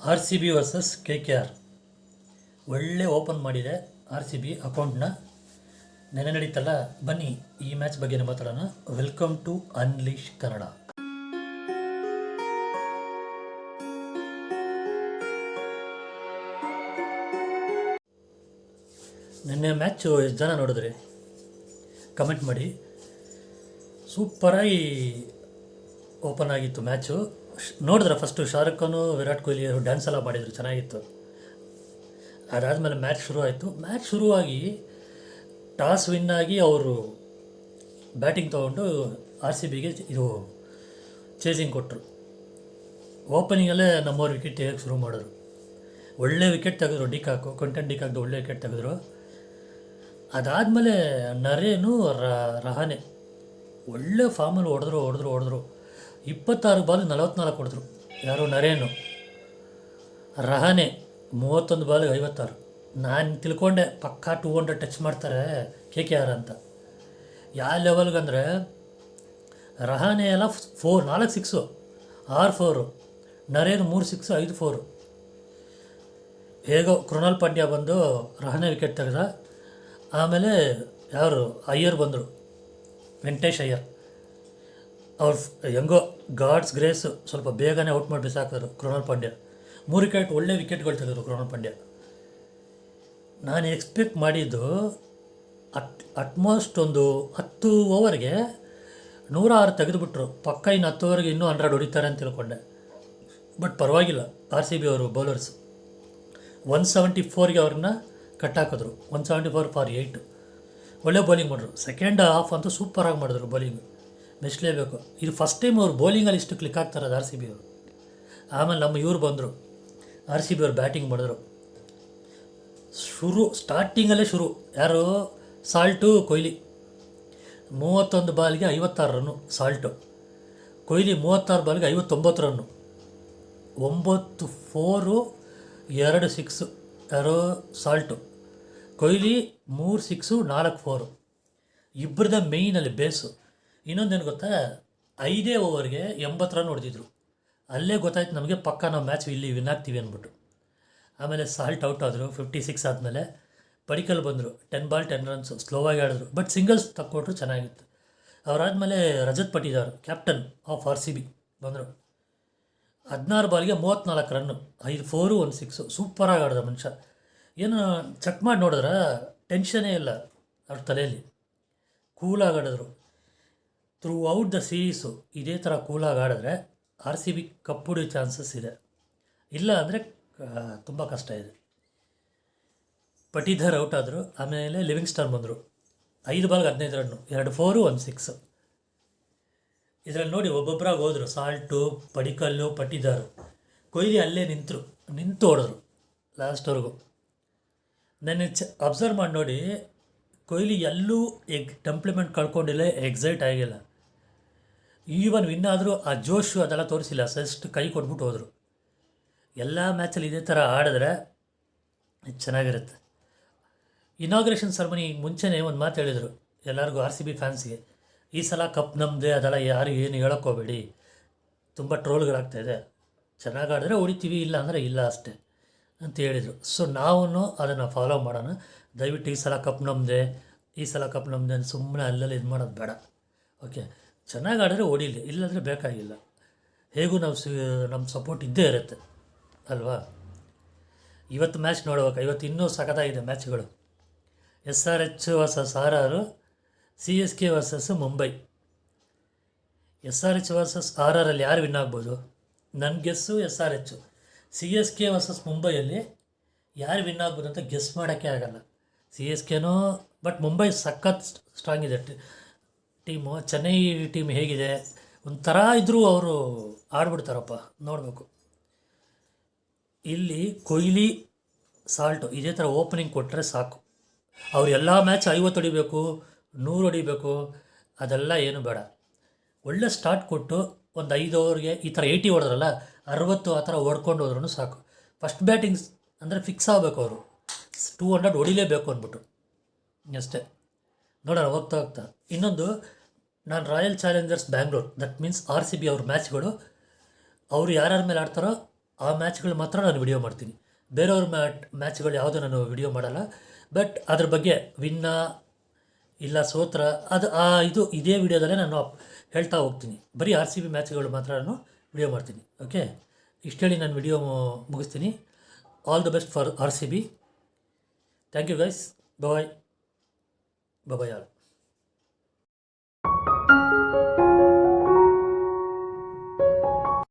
R C B versus K K R. ಒಳ್ಳೆ open ಮಾಡಿದೆ R C B ಅಕೌಂಟ್ನ. ನೆನೆ ನಡೀತಲ್ಲ, ಬನ್ನಿ ಈ ಮ್ಯಾಚ್ ಬಗ್ಗೆ ಮಾತಾಡೋಣ. Welcome to unleash Kannada. ನಿನ್ನೆ ಮ್ಯಾಚು ಎಷ್ಟು ಜನ ನೋಡಿದ್ರಿ ಕಮೆಂಟ್ ಮಾಡಿ. ಸೂಪರಾಗಿ ಓಪನ್ ಆಗಿತ್ತು ಮ್ಯಾಚು. ನೋಡಿದ್ರೆ ಫಸ್ಟು ಶಾರುಖ್ ಖಾನು ವಿರಾಟ್ ಕೊಹ್ಲಿ ಅವರು ಡ್ಯಾನ್ಸ್ ಎಲ್ಲ ಮಾಡಿದರು, ಚೆನ್ನಾಗಿತ್ತು. ಅದಾದಮೇಲೆ ಮ್ಯಾಚ್ ಶುರು ಆಯಿತು. ಮ್ಯಾಚ್ ಶುರುವಾಗಿ ಟಾಸ್ ವಿನ್ ಆಗಿ ಅವರು ಬ್ಯಾಟಿಂಗ್ ತೊಗೊಂಡು ಆರ್ ಸಿ ಬಿಗೆ ಇದು ಚೇಸಿಂಗ್ ಕೊಟ್ಟರು. ಓಪನಿಂಗಲ್ಲೇ ನಮ್ಮವ್ರು ವಿಕೆಟ್ ತೆಗೆಯೋಕ್ಕೆ ಶುರು ಮಾಡಿದ್ರು. ಒಳ್ಳೆ ವಿಕೆಟ್ ತೆಗೆದ್ರು, ಕಂಟೆಂಟ್ ಡಿಕಾಕ್ದು ಒಳ್ಳೆ ವಿಕೆಟ್ ತೆಗೆದ್ರು. ಅದಾದಮೇಲೆ ನರೇನು ರಹಾನೆ ಒಳ್ಳೆ ಫಾರ್ಮಲ್ಲಿ ಹೊಡೆದ್ರು. 26 ಬಾಲ್ 44 ಹೊಡೆದ್ರು. ಯಾರು? ನರೇನು. ರಹಾನೆ 31 ಬಾಲ್ಗೆ 56. ನಾನು ತಿಳ್ಕೊಂಡೆ ಪಕ್ಕಾ 200 ಟಚ್ ಮಾಡ್ತಾರೆ ಕೆ ಕೆ ಆರ್ ಅಂತ. ಯಾವ ಲೆವೆಲ್ಗಂದರೆ ರಹಾನೆ ಎಲ್ಲ 4 ಸಿಕ್ಸು, 6 4, ನರೇನು 3 ಸಿಕ್ಸು 5 4. ಹೇಗೋ ಕೃಣಾಲ್ ಪಾಂಡ್ಯ ಬಂದು ರಹಾನೆ ವಿಕೆಟ್ ತೆಗೆದ. ಆಮೇಲೆ ಯಾರು ಅಯ್ಯರ್ ಬಂದರು, ವೆಂಕಟೇಶ್ ಅಯ್ಯರ್. ಅವ್ರು ಹೆಂಗೋ ಗಾಡ್ಸ್ ಗ್ರೇಸು ಸ್ವಲ್ಪ ಬೇಗನೆ ಔಟ್ ಮಾಡಿ ಬಿಸಾಕಿದ್ರು ಕೃಣಾಲ್ ಪಾಂಡ್ಯ. 3 ವಿಕೆಟ್ ಒಳ್ಳೆ ವಿಕೆಟ್ಗಳು ತೆಗೆದರು ಕೃಣಾಲ್ ಪಾಂಡ್ಯ. ನಾನು ಎಕ್ಸ್ಪೆಕ್ಟ್ ಮಾಡಿದ್ದು ಅಟ್ಮೋಸ್ಟ್ ಒಂದು 10 ಓವರ್ಗೆ 106 ತೆಗೆದುಬಿಟ್ರು. ಪಕ್ಕ ಇನ್ನು 10 ಓವರ್ಗೆ ಇನ್ನೂ 100 ಹೊಡಿತಾರೆ ಅಂತ ತಿಳ್ಕೊಂಡೆ. ಬಟ್ ಪರವಾಗಿಲ್ಲ, ಆರ್ ಸಿ ಬಿ ಅವರು ಬೌಲರ್ಸ್ 174ಗೆ ಅವ್ರನ್ನ ಕಟ್ಟಾಕಿದ್ರು. 174 ಫಾರ್ 8. ಒಳ್ಳೆ ಬೌಲಿಂಗ್ ಮಾಡಿದ್ರು. ಸೆಕೆಂಡ್ ಹಾಫ್ ಅಂತೂ ಸೂಪರಾಗಿ ಮಾಡಿದ್ರು ಬೌಲಿಂಗ್, ಮೆಚ್ಚಲೇಬೇಕು. ಇದು ಫಸ್ಟ್ ಟೈಮ್ ಅವ್ರು ಬೌಲಿಂಗಲ್ಲಿ ಇಷ್ಟು ಕ್ಲಿಕ್ ಆಗ್ತಾರೆ ಆರ್ ಸಿ ಬಿ ಅವರು. ಆಮೇಲೆ ನಮ್ಮ ಇವ್ರು ಬಂದರು, ಆರ್ ಸಿ ಬಿ ಅವ್ರು ಬ್ಯಾಟಿಂಗ್ ಮಾಡಿದ್ರು. ಸ್ಟಾರ್ಟಿಂಗಲ್ಲೇ ಶುರು ಯಾರು? Salt Kohli 31 ಬಾಲ್ಗೆ 56 run salt. Kohli 36 ಬಾಲ್ಗೆ 59 run. 9 4, 2 6 ಯಾರೋ ಸಾಲ್ಟು. ಕೊಹ್ಲಿ 3 6, 4 4. ಇಬ್ಬರದ ಮೇಯ್ನಲ್ಲಿ ಬೇಸು. ಇನ್ನೊಂದೇನು ಗೊತ್ತಾ, 5 ಓವರ್ಗೆ 80 ರನ್ ಹೊಡೆದಿದ್ರು. ಅಲ್ಲೇ ಗೊತ್ತಾಯ್ತು ನಮಗೆ ಪಕ್ಕ ನಾವು ಮ್ಯಾಚ್ ಇಲ್ಲಿ ವಿನ್ ಆಗ್ತೀವಿ ಅಂದ್ಬಿಟ್ಟು. ಆಮೇಲೆ ಸಾಲ್ಟ್ ಔಟ್ ಆದರು 56 ಆದಮೇಲೆ. ಪಡಿಕಲ್ ಬಂದರು, 10 ಬಾಲ್ 10 ರನ್ಸು, ಸ್ಲೋವಾಗಿ ಆಡಿದ್ರು. ಬಟ್ ಸಿಂಗಲ್ಸ್ ತಕ್ಕೊಟ್ರು, ಚೆನ್ನಾಗಿತ್ತು. ಅವರಾದಮೇಲೆ Rajat Patidar captain of R C B ಬಂದರು. 16 ಬಾಲ್ಗೆ 34 ರನ್ನು, 5 4, 1 6. ಸೂಪರಾಗಿ ಆಡಿದ ಮನುಷ್ಯ. ಏನು ಚೆಕ್ ಮಾಡಿ ನೋಡಿದ್ರೆ ಟೆನ್ಷನೇ ಇಲ್ಲ ಅವ್ರ ತಲೆಯಲ್ಲಿ. ಕೂಲಾಗಿ ಆಡಿದ್ರು ಥ್ರೂ ಔಟ್ ದ ಸೀರೀಸು. ಇದೇ ಥರ ಕೂಲಾಗಿ ಆಡಿದ್ರೆ ಆರ್ ಸಿ ಬಿ ಕಪ್ ಹೊಡೆಯೋ ಚಾನ್ಸಸ್ ಇದೆ. ಇಲ್ಲ ಅಂದರೆ ತುಂಬ ಕಷ್ಟ ಇದೆ. ಪಟಿದಾರ್ ಔಟ್ ಆದರು. ಆಮೇಲೆ ಲಿವಿಂಗ್ಸ್ಟನ್ ಬಂದರು, 5 ಬಾಲ್ಗೆ 15 ರನ್ನು, 2 4, 1 6. ಇದರಲ್ಲಿ ನೋಡಿ ಒಬ್ಬೊಬ್ಬರಾಗಿ ಹೋದರು, ಸಾಲ್ಟು, ಪಡಿಕಲ್ಲು, ಪಟಿದಾರು. ಕೊಹ್ಲಿ ಅಲ್ಲೇ ನಿಂತು ಹೊಡೆದ್ರು ಲಾಸ್ಟ್ವರೆಗೂ. ನಾನು ಅಬ್ಸರ್ವ್ ಮಾಡಿ ನೋಡಿ, ಕೊಹ್ಲಿ ಎಲ್ಲೂ ಟೆಂಪ್ಲಿಮೆಂಟ್ ಕಳ್ಕೊಂಡಿಲ್ಲ, ಎಕ್ಸೈಟ್ ಆಗಿಲ್ಲ. ಈವನ್ ವಿನ್ ಆದರೂ ಆ ಜೋಶು ಅದೆಲ್ಲ ತೋರಿಸಿಲ್ಲ, ಜಸ್ಟ್ ಕೈ ಕೊಟ್ಬಿಟ್ಟು ಹೋದರು. ಎಲ್ಲ ಮ್ಯಾಚಲ್ಲಿ ಇದೇ ಥರ ಆಡಿದ್ರೆ ಚೆನ್ನಾಗಿರುತ್ತೆ. ಇನಾಗ್ರೇಷನ್ ಸೆರೆಮನಿ ಮುಂಚೆನೇ ಒಂದು ಮಾತು ಹೇಳಿದರು ಎಲ್ಲರಿಗೂ, ಆರ್ ಸಿ ಬಿ ಫ್ಯಾನ್ಸ್ಗೆ. ಈ ಸಲ ಕಪ್ ನಮ್ಮದೇ, ಅದೆಲ್ಲ ಯಾರು ಏನು ಹೇಳೋಕ್ಕೋಗಬೇಡಿ, ತುಂಬ ಟ್ರೋಲ್ಗಳಾಗ್ತಾಯಿದೆ, ಚೆನ್ನಾಗಿ ಆಡಿದ್ರೆ ಹೊಡಿತೀವಿ, ಇಲ್ಲ ಅಂದರೆ ಇಲ್ಲ ಅಷ್ಟೇ ಅಂತ ಹೇಳಿದರು. ಸೊ ನಾವು ಅದನ್ನು ಫಾಲೋ ಮಾಡೋಣ. ದಯವಿಟ್ಟು ಈ ಸಲ ಕಪ್ ನಮ್ಮದೇ ಅಂತ ಸುಮ್ಮನೆ ಅಲ್ಲಲ್ಲಿ ಇದು ಮಾಡೋದು ಬೇಡ. ಓಕೆ, ಚೆನ್ನಾಗಿ ಆಡಿದ್ರೆ ಹೊಡೀಲಿ, ಇಲ್ಲಾಂದರೆ ಬೇಕಾಗಿಲ್ಲ. ಹೇಗೂ ನಮ್ಮ ಸಪೋರ್ಟ್ ಇದ್ದೇ ಇರುತ್ತೆ ಅಲ್ವಾ. ಇವತ್ತು ಮ್ಯಾಚ್ ನೋಡ್ಬೇಕು. ಇವತ್ತು ಇನ್ನೂ ಸಖತ್ತಾಗಿದೆ ಮ್ಯಾಚ್ಗಳು. SRH versus RR, CSK versus Mumbai. SRH versus RR ಯಾರು ವಿನ್ ಆಗ್ಬೋದು? ನನ್ನ ಗೆಸ್ಸು SRH. CSK ವರ್ಸಸ್ ಮುಂಬೈಯಲ್ಲಿ ಯಾರು ವಿನ್ ಆಗ್ಬೋದು ಅಂತ ಗೆಸ್ ಮಾಡೋಕ್ಕೆ ಆಗಲ್ಲ. CSKನೋ, ಬಟ್ ಮುಂಬೈ ಸಖತ್ ಸ್ಟ್ರಾಂಗ್ ಇದೆ ಟೀಮು. ಚೆನ್ನೈ ಟೀಮ್ ಹೇಗಿದೆ ಒಂಥರ ಇದ್ದರೂ ಅವರು ಆಡ್ಬಿಡ್ತಾರಪ್ಪ, ನೋಡಬೇಕು. ಇಲ್ಲಿ ಕೊಹ್ಲಿ ಸಾಲ್ಟು ಇದೇ ಥರ ಓಪನಿಂಗ್ ಕೊಟ್ಟರೆ ಸಾಕು. ಅವ್ರು ಎಲ್ಲ ಮ್ಯಾಚ್ 50 ಹೊಡಿಬೇಕು, 100 ಹೊಡಿಬೇಕು, ಅದೆಲ್ಲ ಏನು ಬೇಡ. ಒಳ್ಳೆ ಸ್ಟಾರ್ಟ್ ಕೊಟ್ಟು ಒಂದು 5 ಓವರ್ಗೆ ಈ ಥರ 80 ಹೊಡೆದ್ರಲ್ಲ, 60 ಆ ಥರ ಹೊಡ್ಕೊಂಡು ಹೋದ್ರೂ ಸಾಕು. ಫಸ್ಟ್ ಬ್ಯಾಟಿಂಗ್ಸ್ ಅಂದರೆ ಫಿಕ್ಸ್ ಆಗಬೇಕು, ಅವರು 200 ಹೊಡಿಲೇಬೇಕು ಅಂದ್ಬಿಟ್ಟು ಅಷ್ಟೇ. ನೋಡೋಣ ಹೋಗ್ತಾ. ಇನ್ನೊಂದು, ನಾನು Royal Challengers Bangalore, that means R C B ಅವ್ರ ಮ್ಯಾಚ್ಗಳು ಅವರು ಯಾರ್ಯಾರ ಮೇಲೆ ಆಡ್ತಾರೋ ಆ ಮ್ಯಾಚ್ಗಳು ಮಾತ್ರ ನಾನು ವಿಡಿಯೋ ಮಾಡ್ತೀನಿ. ಬೇರೆಯವ್ರ ಮ್ಯಾಚ್ಗಳು ಯಾವುದೂ ನಾನು ವಿಡಿಯೋ ಮಾಡಲ್ಲ. ಬಟ್ ಅದ್ರ ಬಗ್ಗೆ ವಿನ್ನ ಇಲ್ಲ ಸೋತ್ರ ಅದು ಇದೇ ವಿಡಿಯೋದಲ್ಲೇ ನಾನು ಹೇಳ್ತಾ ಹೋಗ್ತೀನಿ. ಬರೀ RCB ಮ್ಯಾಚ್ಗಳು ಮಾತ್ರ ನಾನು ವಿಡಿಯೋ ಮಾಡ್ತೀನಿ. ಓಕೆ, ಇಷ್ಟು ಹೇಳಿ ನಾನು ವಿಡಿಯೋ ಮುಗಿಸ್ತೀನಿ. All the best for RCB. Thank you guys. Bye all.